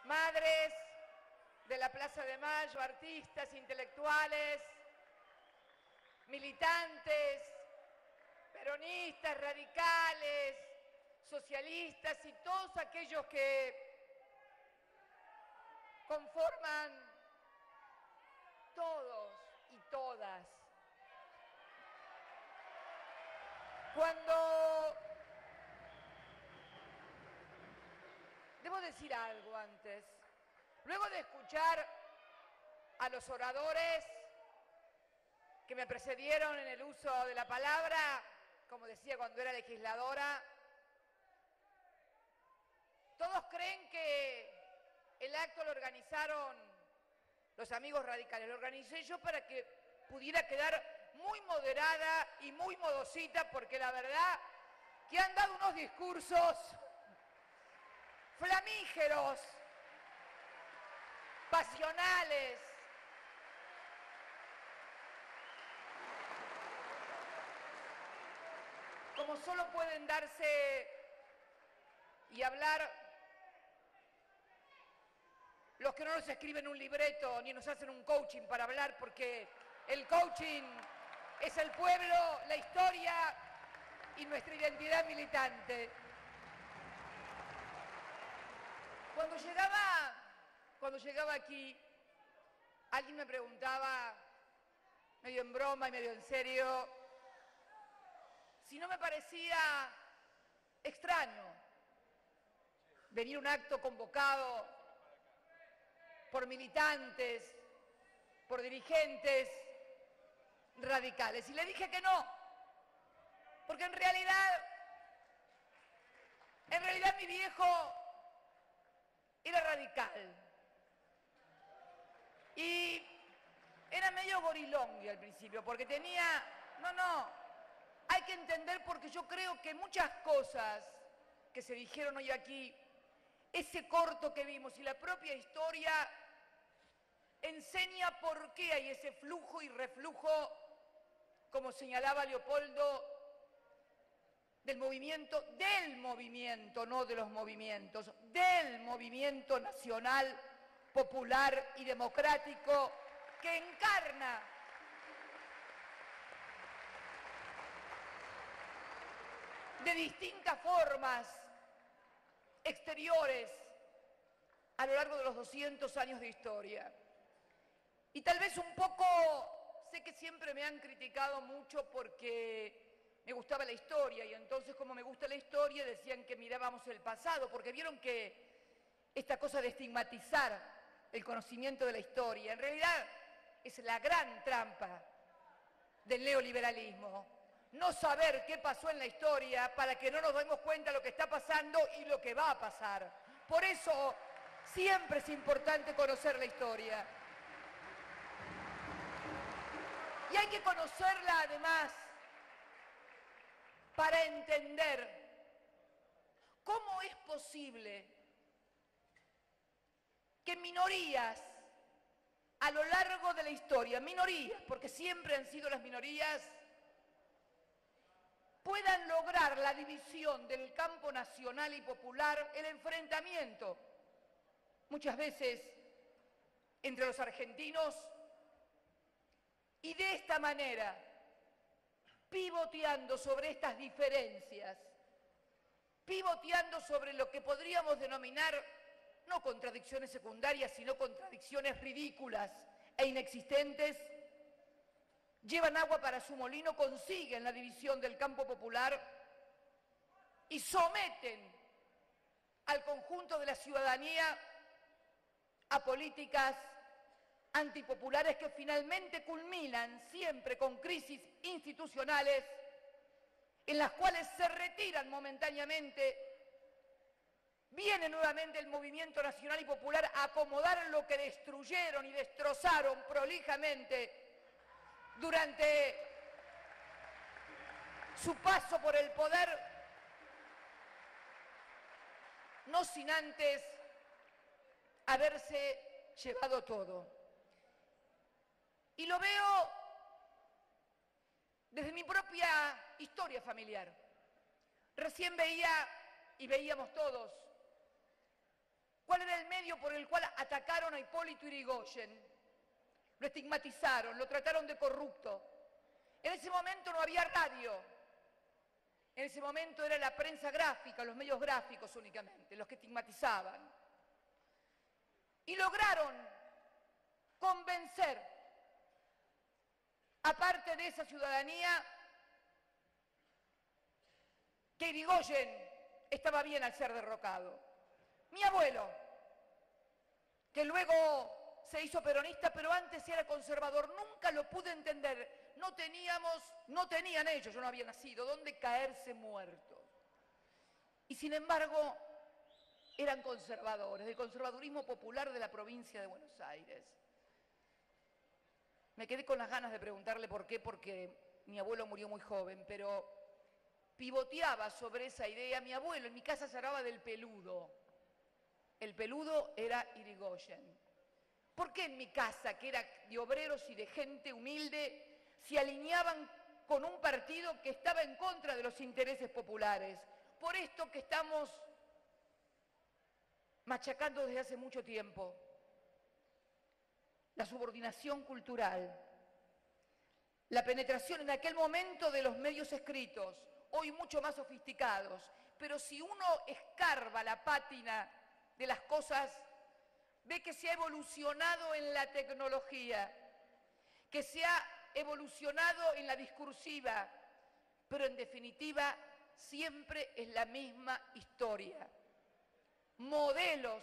madres de la Plaza de Mayo, artistas, intelectuales, militantes, peronistas, radicales, socialistas y todos aquellos que conforman todos y todas. Debo decir algo antes. Luego de escuchar a los oradores que me precedieron en el uso de la palabra, como decía cuando era legisladora, todos creen que el acto lo organizaron los amigos radicales. Lo organicé yo para que pudiera quedar muy moderada y muy modosita, porque la verdad que han dado unos discursos flamígeros, pasionales, como solo pueden darse y hablar los que no nos escriben un libreto ni nos hacen un coaching para hablar, porque el coaching es el pueblo, la historia y nuestra identidad militante. Cuando llegaba aquí, alguien me preguntaba, medio en broma y medio en serio, si no me parecía extraño venir a un acto convocado por militantes, por dirigentes radicales. Y le dije que no, porque en realidad mi viejo era radical. Y era medio gorilongui al principio, porque tenía... hay que entender, porque yo creo que muchas cosas que se dijeron hoy aquí, ese corto que vimos y la propia historia enseña por qué hay ese flujo y reflujo, como señalaba Leopoldo, del movimiento, no de los movimientos, del movimiento nacional, popular y democrático que encarna de distintas formas exteriores a lo largo de los 200 años de historia. Y tal vez un poco, sé que siempre me han criticado mucho porque me gustaba la historia, y entonces, como me gusta la historia, decían que mirábamos el pasado, porque vieron que esta cosa de estigmatizar el conocimiento de la historia, en realidad es la gran trampa del neoliberalismo. No saber qué pasó en la historia para que no nos demos cuenta de lo que está pasando y lo que va a pasar. Por eso siempre es importante conocer la historia. Y hay que conocerla además para entender cómo es posible que minorías a lo largo de la historia, minorías, porque siempre han sido las minorías, puedan lograr la división del campo nacional y popular, el enfrentamiento, muchas veces entre los argentinos, y de esta manera, pivoteando sobre estas diferencias, pivoteando sobre lo que podríamos denominar no contradicciones secundarias, sino contradicciones ridículas e inexistentes, llevan agua para su molino, consiguen la división del campo popular y someten al conjunto de la ciudadanía a políticas antipopulares que finalmente culminan siempre con crisis institucionales en las cuales se retiran momentáneamente. Viene nuevamente el movimiento nacional y popular a acomodar lo que destruyeron y destrozaron prolijamente durante su paso por el poder, no sin antes haberse llevado todo. Y lo veo desde mi propia historia familiar. Recién veía y veíamos todos cuál era el medio por el cual atacaron a Hipólito Yrigoyen. Lo estigmatizaron, lo trataron de corrupto. En ese momento no había radio. En ese momento era la prensa gráfica, los medios gráficos únicamente, los que estigmatizaban. Y lograron convencer a parte de esa ciudadanía que Yrigoyen estaba bien al ser derrocado. Mi abuelo, que luego se hizo peronista, pero antes era conservador, nunca lo pude entender. No tenían ellos, yo no había nacido, dónde caerse muertos. Y sin embargo, eran conservadores, del conservadurismo popular de la provincia de Buenos Aires. Me quedé con las ganas de preguntarle por qué, porque mi abuelo murió muy joven, pero pivoteaba sobre esa idea. Mi abuelo en mi casa se hablaba del peludo. El peludo era Yrigoyen. ¿Por qué en mi casa, que era de obreros y de gente humilde, se alineaban con un partido que estaba en contra de los intereses populares? Por esto que estamos machacando desde hace mucho tiempo. La subordinación cultural, la penetración en aquel momento de los medios escritos, hoy mucho más sofisticados, pero si uno escarba la pátina de las cosas, ve que se ha evolucionado en la tecnología, que se ha evolucionado en la discursiva, pero en definitiva siempre es la misma historia. Modelos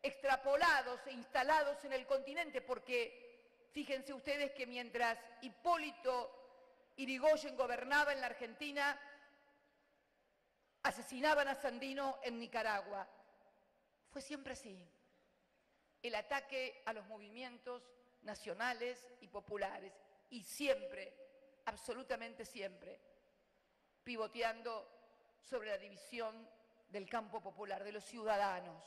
extrapolados e instalados en el continente, porque fíjense ustedes que mientras Hipólito Yrigoyen gobernaba en la Argentina, asesinaban a Sandino en Nicaragua. Fue siempre así. El ataque a los movimientos nacionales y populares, y siempre, absolutamente siempre, pivoteando sobre la división del campo popular, de los ciudadanos.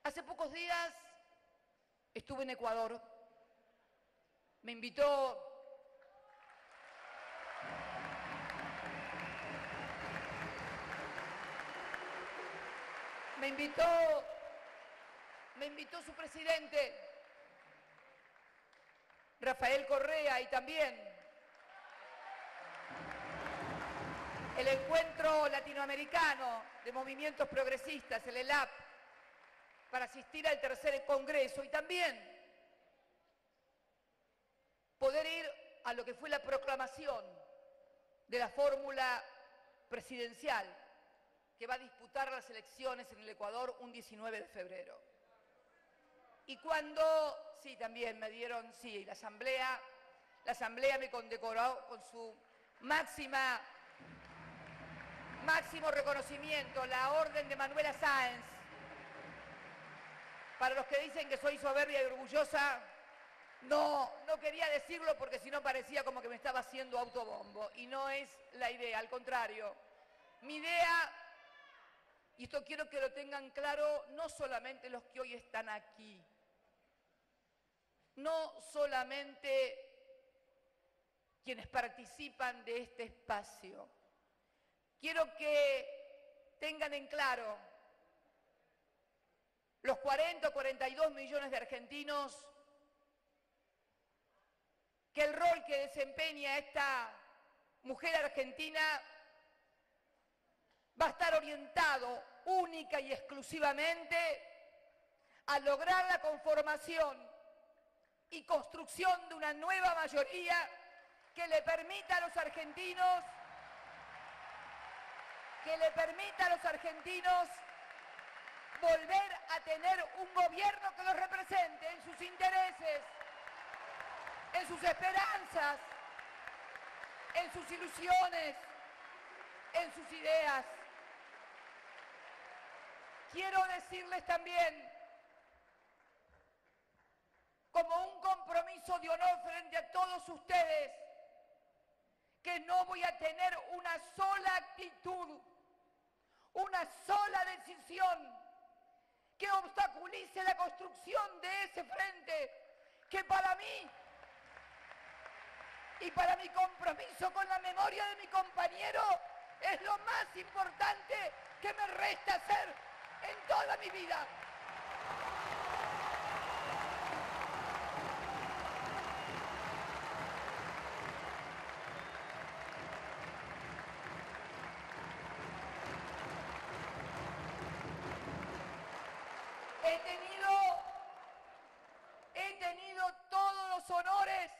Hace pocos días estuve en Ecuador. Me invitó su presidente, Rafael Correa, y también el Encuentro Latinoamericano de Movimientos Progresistas, el ELAP, para asistir al tercer congreso y también poder ir a lo que fue la proclamación de la fórmula presidencial que va a disputar las elecciones en el Ecuador un 19 de febrero. Y cuando, sí, también me dieron, sí, la asamblea me condecoró con su máximo reconocimiento, la Orden de Manuela Sáenz. Para los que dicen que soy soberbia y orgullosa, no quería decirlo porque si no parecía como que me estaba haciendo autobombo. Y no es la idea, al contrario. Mi idea, y esto quiero que lo tengan claro, no solamente los que hoy están aquí, no solamente quienes participan de este espacio. Quiero que tengan en claro los 40 o 42 millones de argentinos que el rol que desempeña esta mujer argentina va a estar orientado única y exclusivamente a lograr la conformación y construcción de una nueva mayoría que le permita a los argentinos volver a tener un gobierno que los represente en sus intereses, en sus esperanzas, en sus ilusiones, en sus ideas. Quiero decirles también, como un compromiso de honor frente a todos ustedes, que no voy a tener una sola actitud, una sola decisión que obstaculice la construcción de ese frente que para mí y para mi compromiso con la memoria de mi compañero Es lo más importante que me resta hacer en toda mi vida. He tenido todos los honores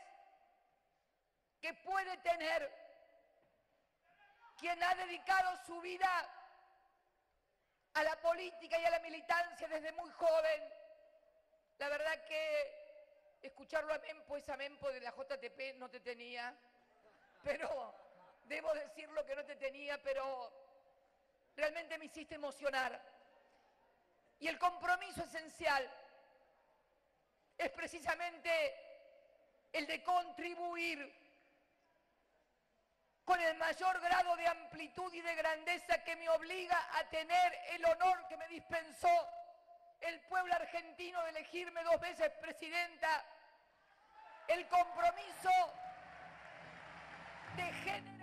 que puede tener quien ha dedicado su vida a la política y a la militancia desde muy joven. La verdad que escucharlo a Mempo, esa Mempo de la JTP no te tenía, pero debo decir lo que no te tenía, pero realmente me hiciste emocionar. Y el compromiso esencial es precisamente el de contribuir con el mayor grado de amplitud y de grandeza que me obliga a tener el honor que me dispensó el pueblo argentino de elegirme 2 veces presidenta, el compromiso de generar